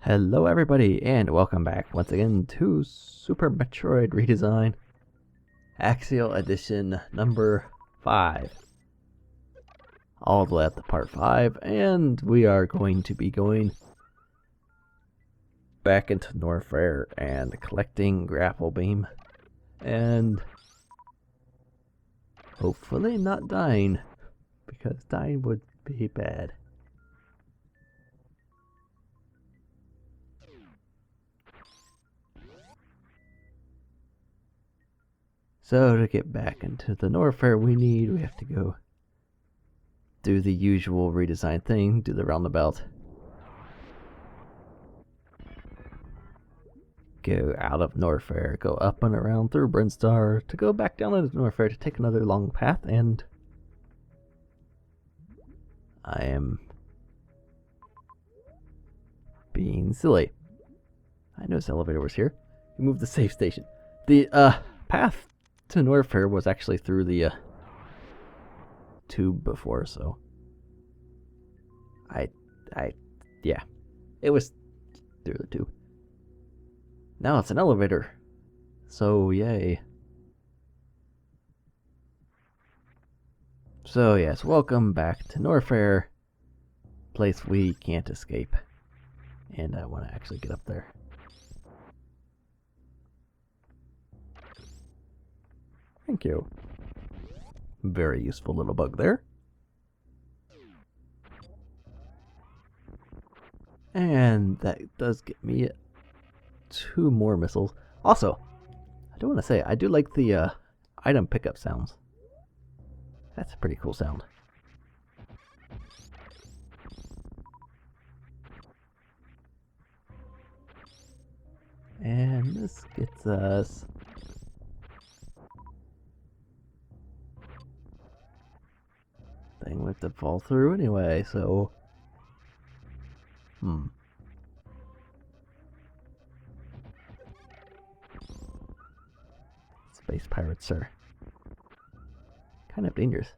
Hello everybody, and welcome back once again to Super Metroid Redesign Axeil Edition number 5. All the way up to part 5, and we are going to be going back into Norfair and collecting Grapple Beam, and hopefully not dying, because dying would be bad. So to get back into the Norfair we have to go do the usual redesign thing, do the roundabout. Go out of Norfair, go up and around through Brinstar, to go back down into Norfair to take another long path, and I am being silly. I know this elevator was here. We moved the safe station. The path to Norfair was actually through the tube before, so yeah, it was through the tube. Now it's an elevator, so yay. So yes, welcome back to Norfair, place we can't escape, and I want to actually get up there. Thank you. Very useful little bug there. And that does get me 2 more missiles. Also, I do want to say, I do like the item pickup sounds. That's a pretty cool sound. And this gets us... thing we have to fall through anyway, so... Space pirates are kind of dangerous.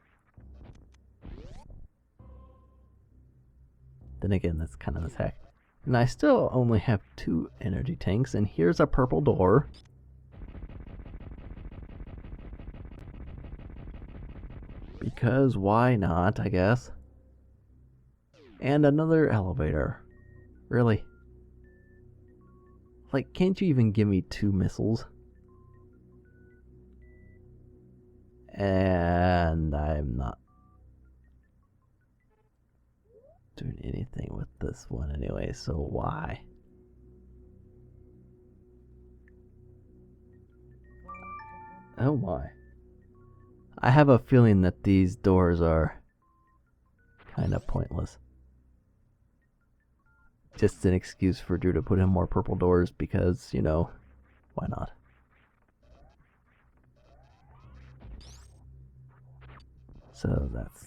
Then again, that's kind of this hack. And I still only have 2 energy tanks, and here's a purple door. Because why not, I guess. And another elevator. Really? Like, can't you even give me 2 missiles? And I'm not doing anything with this one anyway, so why? Oh my. I have a feeling that these doors are kind of pointless. Just an excuse for Drew to put in more purple doors because, you know, why not? So that's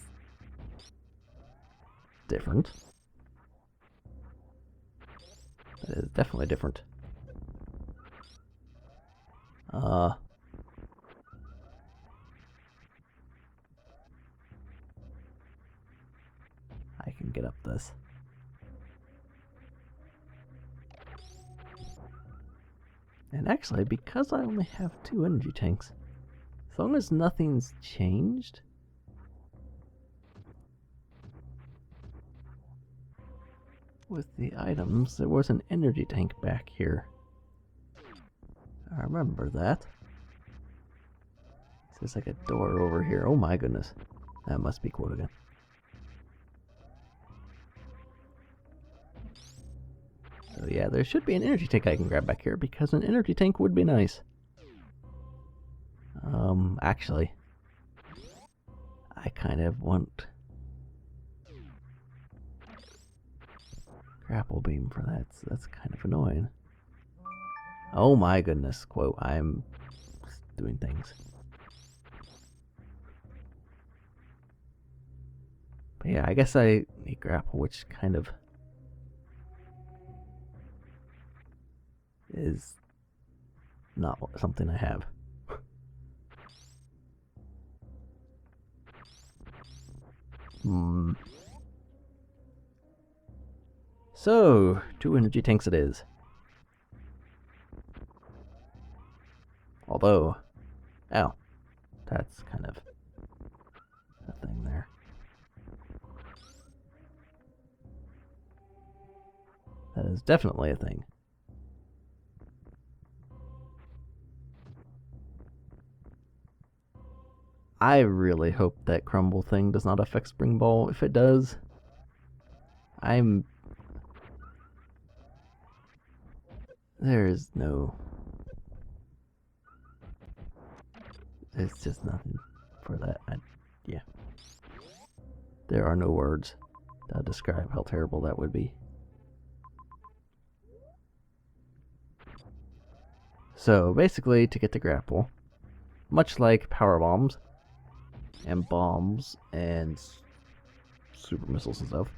different. That is definitely different. I can get up this. And actually, because I only have 2 energy tanks, as long as nothing's changed, with the items, there was an energy tank back here. I remember that. There's like a door over here. Oh my goodness. That must be quote again. So yeah, there should be an energy tank I can grab back here, because an energy tank would be nice. Actually, I kind of want Grapple Beam for that, so that's kind of annoying. Oh my goodness, quote, I'm doing things. But yeah, I guess I need Grapple, which kind of is not something I have. So, 2 energy tanks it is. Although, oh, that's kind of a thing there. That is definitely a thing. I really hope that crumble thing does not affect Spring Ball. If it does, there's just nothing for that. Yeah. There are no words to describe how terrible that would be. So basically, to get the grapple, much like power bombs and bombs and super missiles and stuff,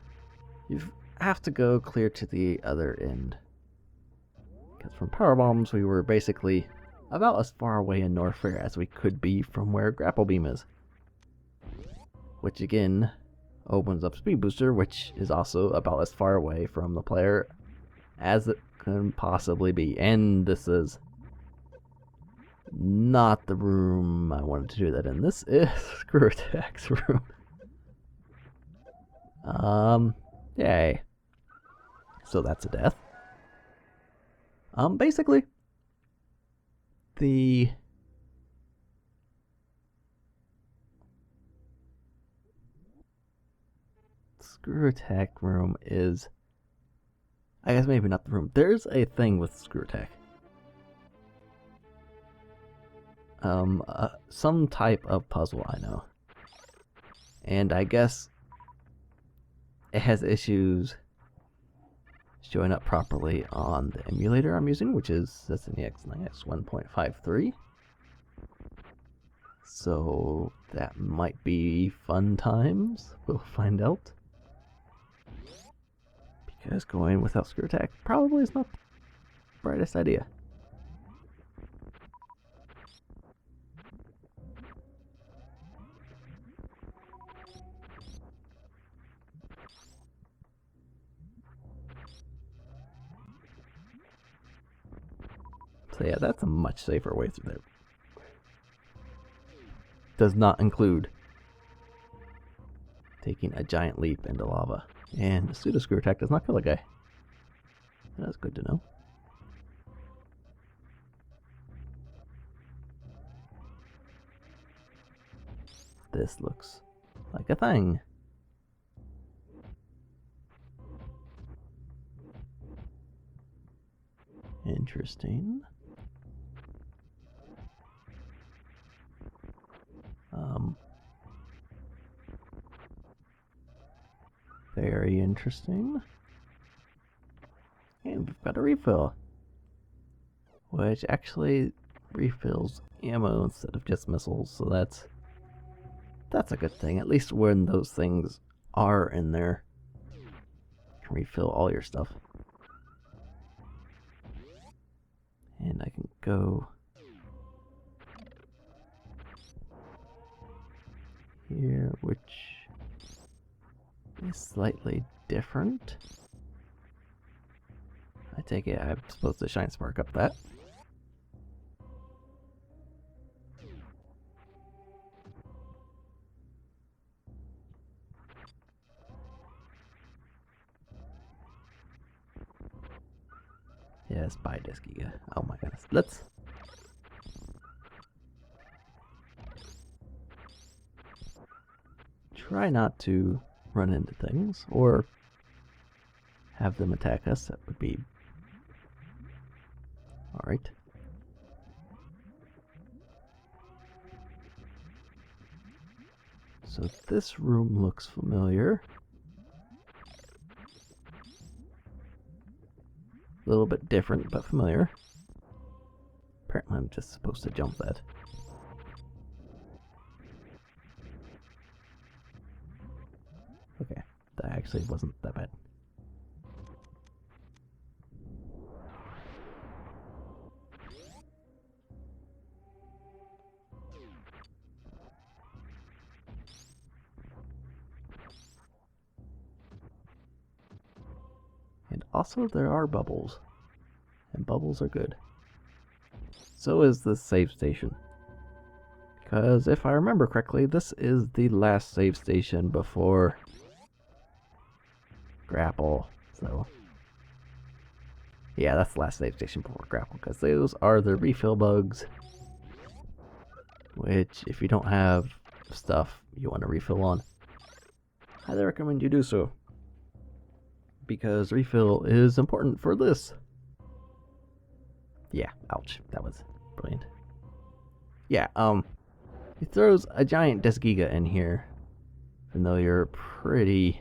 you have to go clear to the other end. Because from power bombs, we were basically about as far away in Norfair as we could be from where Grapple Beam is. Which again opens up Speed Booster, which is also about as far away from the player as it can possibly be. And this is not the room I wanted to do that in. This is Screw Attack's room. Yay. So that's a death. Basically, the Screw Attack room is, I guess maybe not the room. There's a thing with Screw Attack. Some type of puzzle, I know. And I guess it has issues showing up properly on the emulator I'm using, which is SNEX 9X 1.53. So that might be fun times. We'll find out. Because going without Screw Attack probably is not the brightest idea. So yeah, that's a much safer way through there. Does not include taking a giant leap into lava. And the pseudo Screw Attack does not kill a guy. That's good to know. This looks like a thing. Interesting. Very interesting. And we've got a refill, which actually refills ammo instead of just missiles, so that's a good thing. At least when those things are in there, you can refill all your stuff. And I can go here, which is slightly different. I take it I'm supposed to shine spark up that. Yes, bye Disky. Oh my goodness. Let's try not to run into things or have them attack us. That would be alright. So this room looks familiar. A little bit different, but familiar. Apparently I'm just supposed to jump that. Okay, that actually wasn't that bad. also there are bubbles. And bubbles are good. So is the save station. Because if I remember correctly, this is the last save station before Grapple. So yeah, that's the last save station before Grapple, because those are the refill bugs. Which, if you don't have stuff you want to refill on, I highly recommend you do so. Because refill is important for this. Yeah, ouch. That was brilliant. Yeah, he throws a giant Desgiga in here, even though you're pretty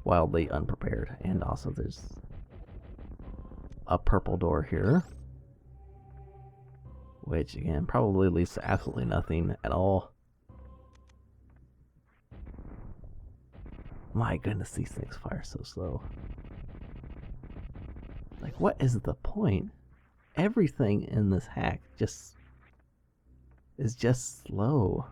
wildly unprepared. And also there's a purple door here, which again probably leads to absolutely nothing at all. My goodness, these things fire so slow. Like, what is the point? Everything in this hack is just slow.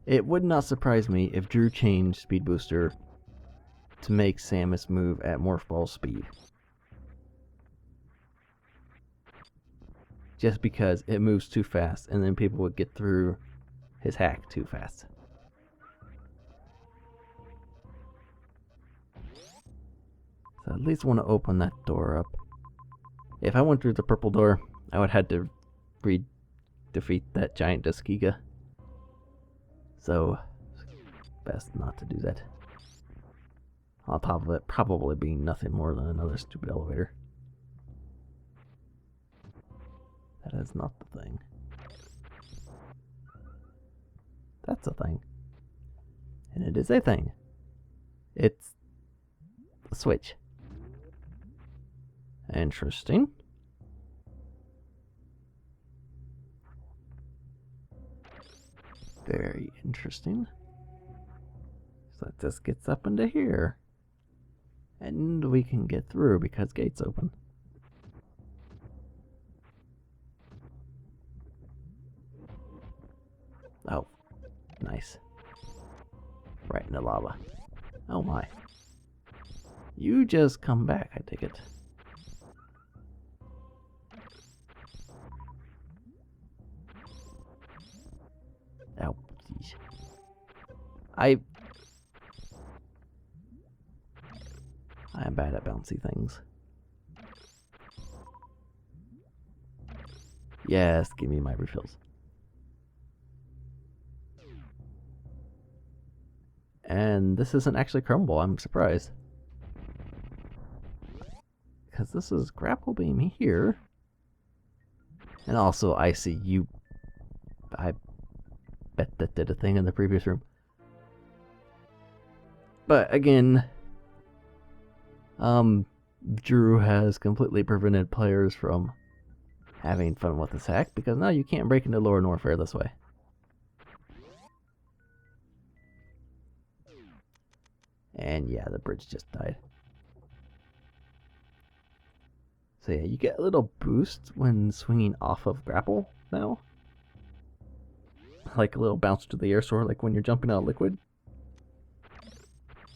It would not surprise me if Drew changed Speed Booster to make Samus move at Morph Ball speed. Just because it moves too fast, and then people would get through his hack too fast. So at least want to open that door up. If I went through the purple door, I would have had to defeat that giant Desgiga. So, best not to do that. On top of it probably being nothing more than another stupid elevator. That is not the thing. That's a thing. And it is a thing. It's a switch. Interesting. Very interesting. So it just gets up into here. And we can get through because gates open. Oh, nice. Right in the lava. Oh my. You just come back, I take it. Oh, geez. I am bad at bouncy things. Yes, give me my refills. And this isn't actually Crumble, I'm surprised. Because this is Grapple Beam here. And also, I see you. I bet that did a thing in the previous room. But again, Drew has completely prevented players from having fun with this hack, because now you can't break into Lower Norfair this way. And yeah, the bridge just died. So yeah, you get a little boost when swinging off of Grapple now. Like a little bounce to the air, sort of like when you're jumping out of liquid.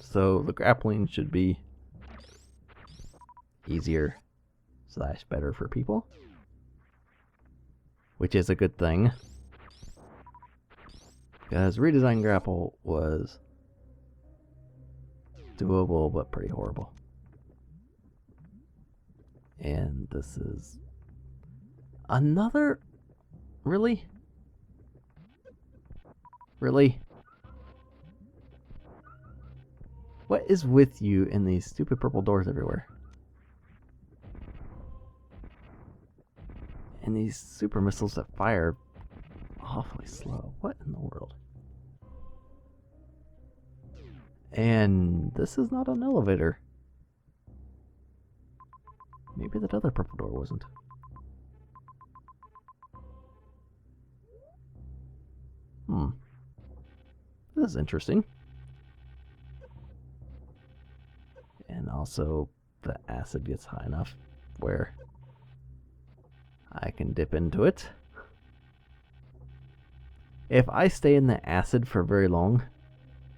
So the grappling should be easier / better for people. Which is a good thing. Because Redesign Grapple was doable, but pretty horrible. And this is another... Really? Really? What is with you in these stupid purple doors everywhere? And these super missiles that fire awfully slow. What in the world? And this is not an elevator. Maybe that other purple door wasn't. This is interesting. And also, the acid gets high enough where I can dip into it. If I stay in the acid for very long,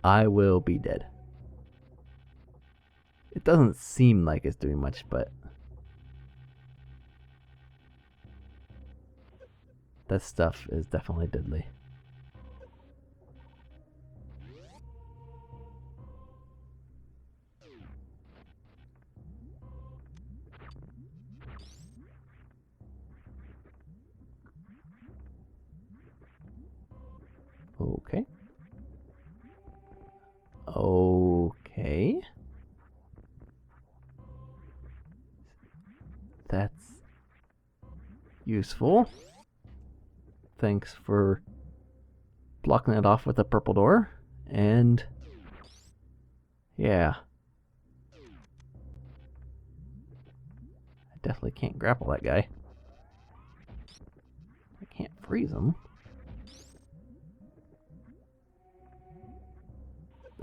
I will be dead. It doesn't seem like it's doing much, but that stuff is definitely deadly. Okay. Okay. That's useful. Thanks for blocking it off with a purple door. And yeah. I definitely can't grapple that guy. I can't freeze him.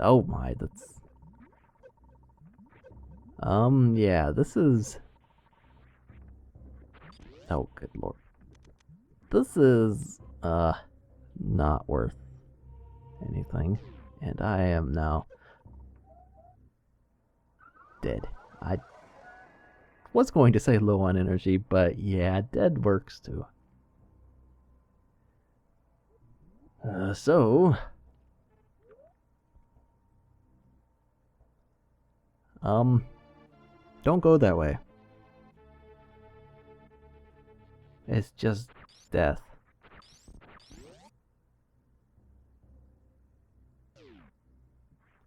Oh my, that's... yeah, this is... Oh, good lord. This is, not worth anything. And I am now dead. I was going to say low on energy, but yeah, dead works too. So... don't go that way. It's just death.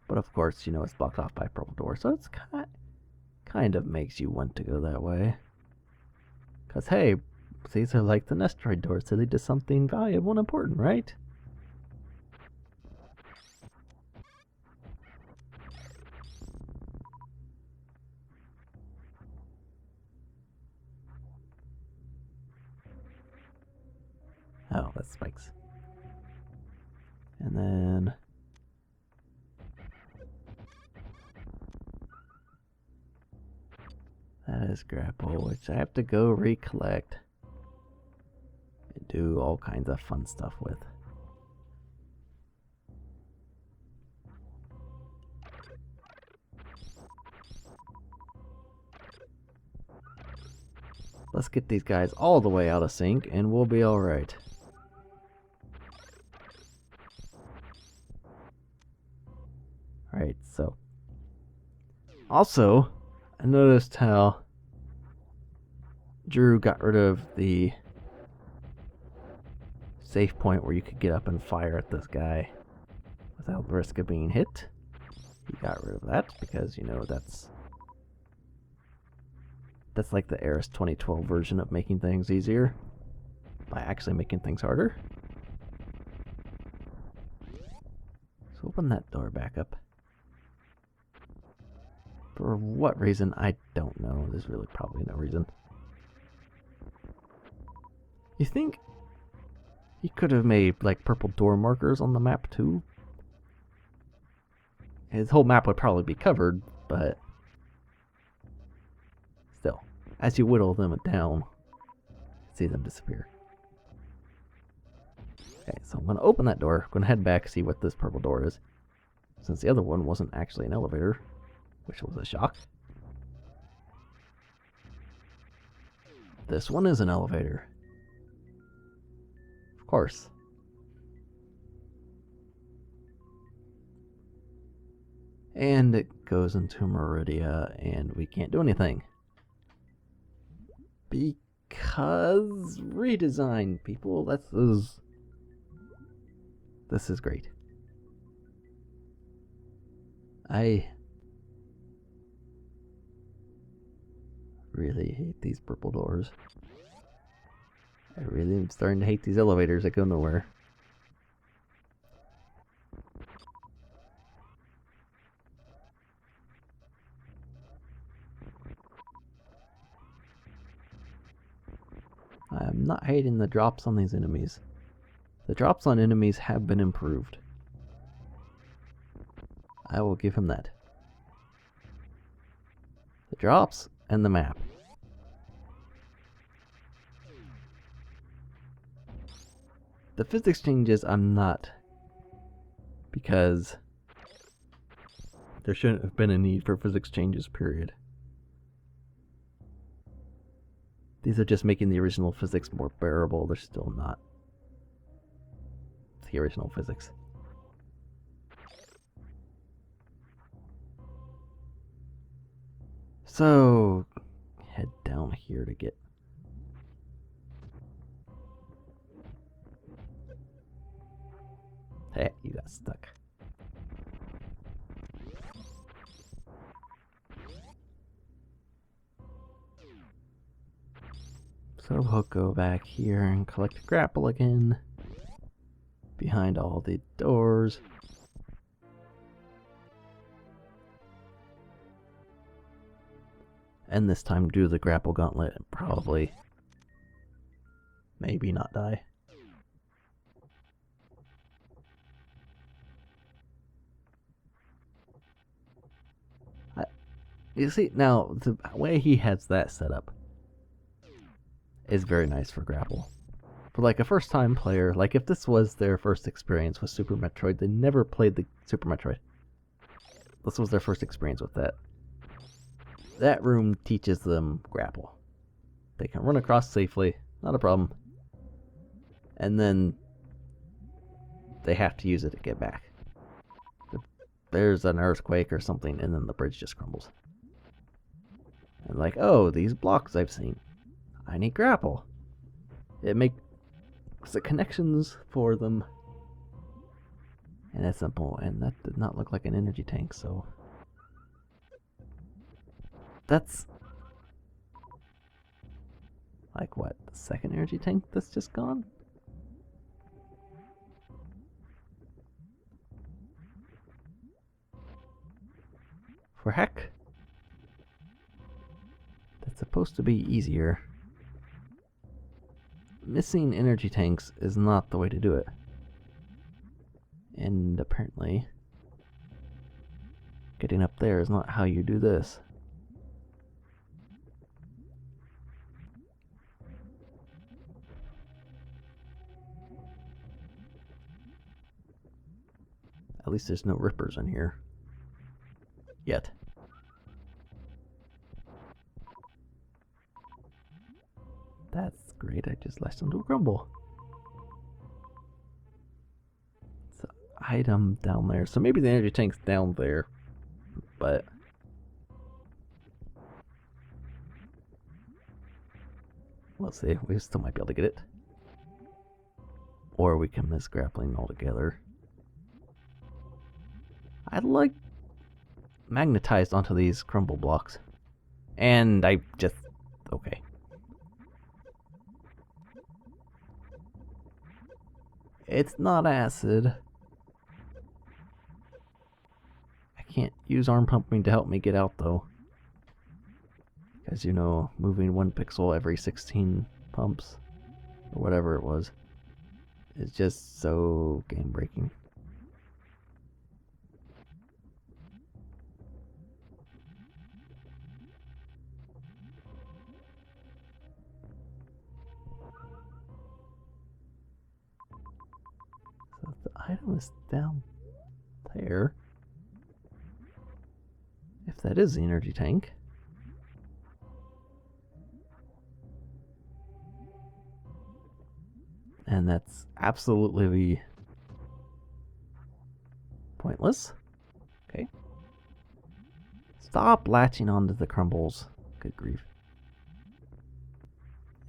But of course, you know, it's blocked off by a purple door, so it's kind of makes you want to go that way. Because, hey, these are like the Nestroid doors, so they do something valuable and important, right? Oh, that's spikes. And then... that is Grapple, which I have to go recollect and do all kinds of fun stuff with. Let's get these guys all the way out of sync and we'll be alright. Alright, so... also, I noticed how Drew got rid of the safe point where you could get up and fire at this guy without the risk of being hit. He got rid of that because, you know, that's like the Eris 2012 version of making things easier by actually making things harder. So open that door back up. For what reason, I don't know. There's really probably no reason. You think he could have made, like, purple door markers on the map, too? His whole map would probably be covered, but... still, as you whittle them down, see them disappear. Okay, so I'm going to open that door. I'm going to head back, see what this purple door is. Since the other one wasn't actually an elevator, which was a shock. This one is an elevator. Of course. And it goes into Meridia, and we can't do anything. Because redesign, people. This is great. I really hate these purple doors. I really am starting to hate these elevators that go nowhere. I'm not hating the drops on these enemies. The drops on enemies have been improved. I will give him that. The drops and the map. The physics changes I'm not, because there shouldn't have been a need for physics changes, period. These are just making the original physics more bearable. They're still not the original physics. So, head down here to get... Hey, you got stuck. So we'll go back here and collect Grapple again. Behind all the doors. And this time do the Grapple Gauntlet and probably... maybe not die. You see, now, the way he has that set up is very nice for Grapple. For like a first time player, like if this was their first experience with Super Metroid, they never played the Super Metroid. This was their first experience with that. That room teaches them Grapple. They can run across safely, not a problem. And then they have to use it to get back. There's an earthquake or something, and then the bridge just crumbles. And like, oh, these blocks I've seen. I need Grapple. It makes the connections for them. And it's simple, and that did not look like an energy tank, so... That's... like what, the second energy tank that's just gone? For heck? That's supposed to be easier. Missing energy tanks is not the way to do it. And apparently, getting up there is not how you do this. At least there's no rippers in here. Yet. That's great, I just lashed into a crumble. It's an item down there. So maybe the energy tank's down there. But... we'll see, we still might be able to get it. Or we can miss grappling altogether. I'd like magnetized onto these crumble blocks. And I just... okay. It's not acid. I can't use arm pumping to help me get out though. Because, you know, moving 1 pixel every 16 pumps, or whatever it was, is just so game breaking. So the item is down there. If that is the energy tank. And that's absolutely pointless. Okay. Stop latching onto the crumbles. Good grief.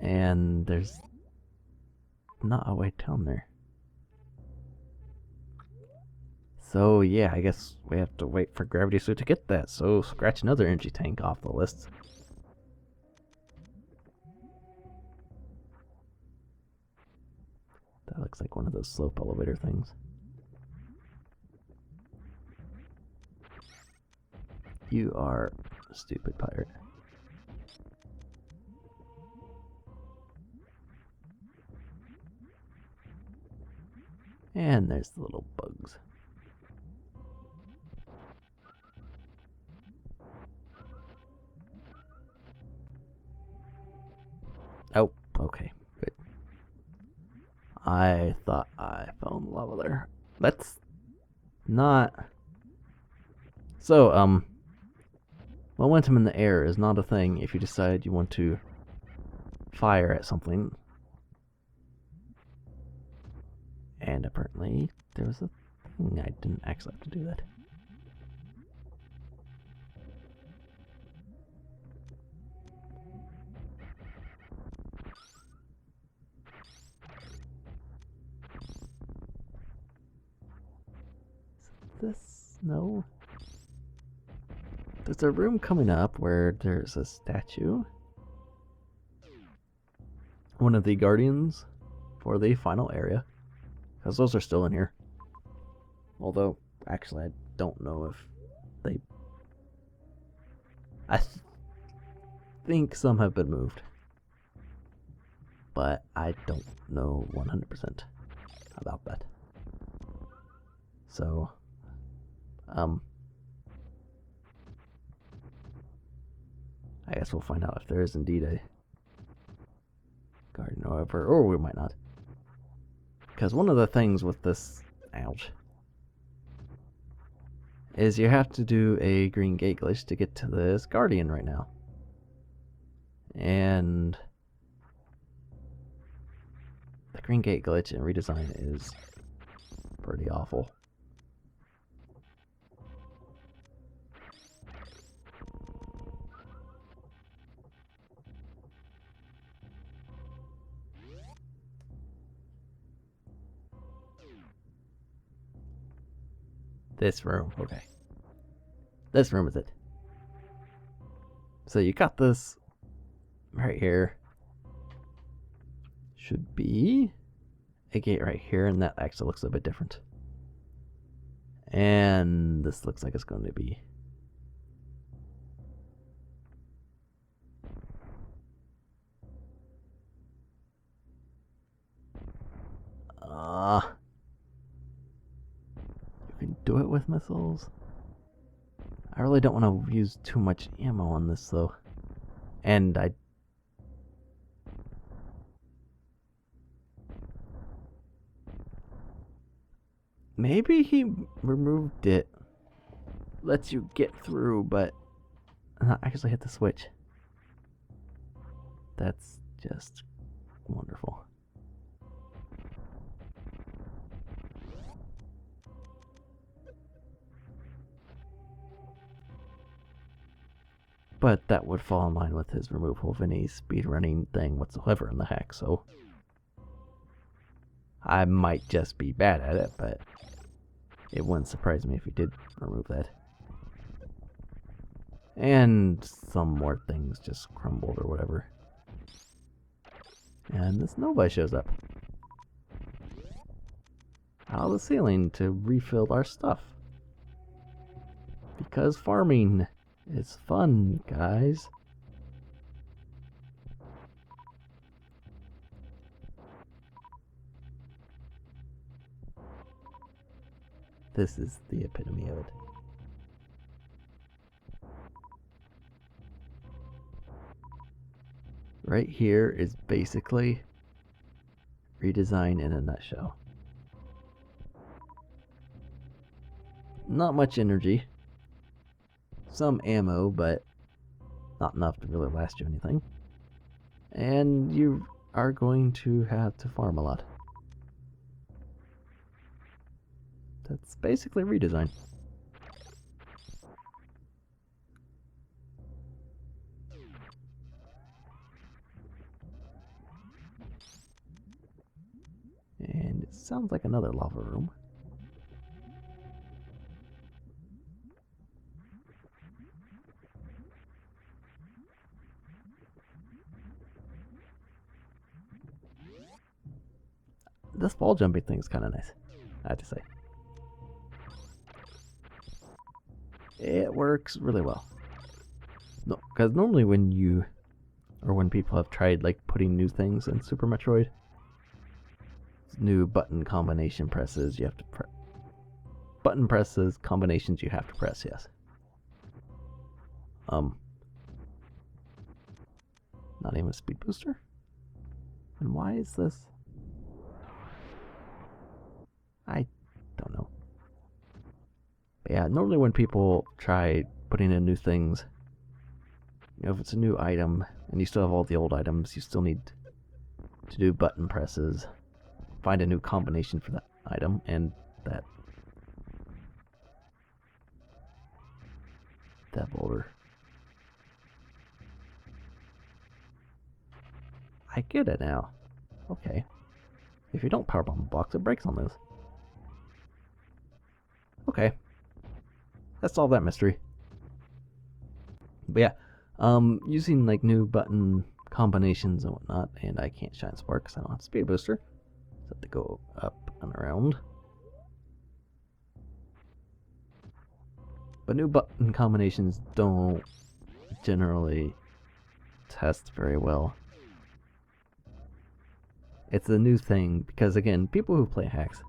And there's not a way down there. So yeah, I guess we have to wait for Gravity Suit to get that. So scratch another energy tank off the list. That looks like one of those slope elevator things. You are a stupid pirate. And there's the little bugs. Oh, okay, good. I thought I fell in the lava there. That's not... So, momentum in the air is not a thing if you decide you want to fire at something. And apparently, there was a thing I didn't actually have to do that. This? No. There's a room coming up where there's a statue. One of the guardians for the final area. Because those are still in here. Although, actually, I don't know if they... I think some have been moved. But I don't know 100% about that. So, I guess we'll find out if there is indeed a guardian or whatever, or we might not. Because one of the things with this, ouch, is you have to do a green gate glitch to get to this guardian right now. And the green gate glitch in redesign is pretty awful. This room, okay. This room is it. So you got this right here. Should be a gate right here, and that actually looks a bit different. And this looks like it's going to be you can do it with missiles. I really don't want to use too much ammo on this though. And maybe he removed it. Lets you get through, but not actually hit the switch. That's just wonderful. But that would fall in line with his removal of any speedrunning thing whatsoever in the hack, so I might just be bad at it, but it wouldn't surprise me if he did remove that. And some more things just crumbled or whatever. And this Nova shows up out of the ceiling to refill our stuff. Because farming is fun, guys. This is the epitome of it. Right here is basically redesign in a nutshell. Not much energy. Some ammo, but not enough to really last you anything. And you are going to have to farm a lot. That's basically redesign. And it sounds like another lava room. This ball jumping thing is kind of nice, I have to say. It works really well. No, because normally when you, or when people have tried like putting new things in Super Metroid, new button combination presses, you have to button presses, combinations you have to press, yes. Not even a speed booster? And why is this? I don't know. But yeah, normally when people try putting in new things, you know, if it's a new item and you still have all the old items, you still need to do button presses, find a new combination for that item, and that boulder. I get it now. Okay. If you don't power bomb a box, it breaks on this. Okay. Let's solve that mystery. But yeah, using like new button combinations and whatnot, and I can't shine spark because I don't have speed booster. So I have to go up and around. But new button combinations don't generally test very well. It's a new thing because, again, people who play hacks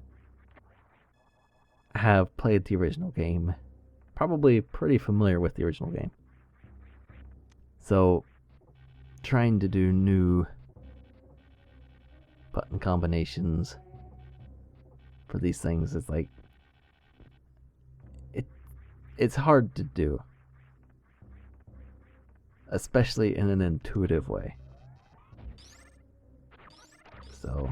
have played the original game, probably pretty familiar with the original game. So, trying to do new button combinations for these things is like, it's hard to do, especially in an intuitive way. So,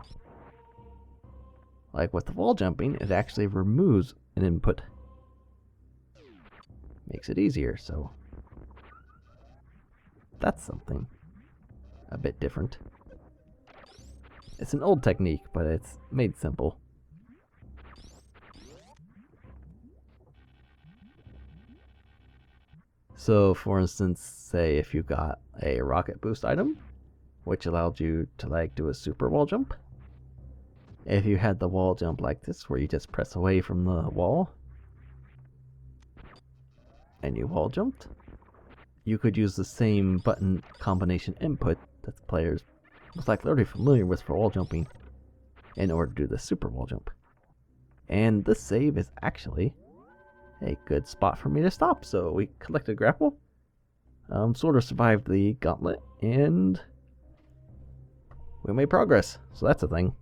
like with the wall jumping, it actually removes an input, makes it easier. So that's something a bit different. It's an old technique, but it's made simple. So, for instance, say if you got a rocket boost item, which allowed you to like do a super wall jump. If you had the wall jump like this, where you just press away from the wall and you wall jumped, you could use the same button combination input that the players most likely already familiar with for wall jumping in order to do the super wall jump. And this save is actually a good spot for me to stop. So we collected Grapple, sort of survived the gauntlet, and we made progress. So that's a thing.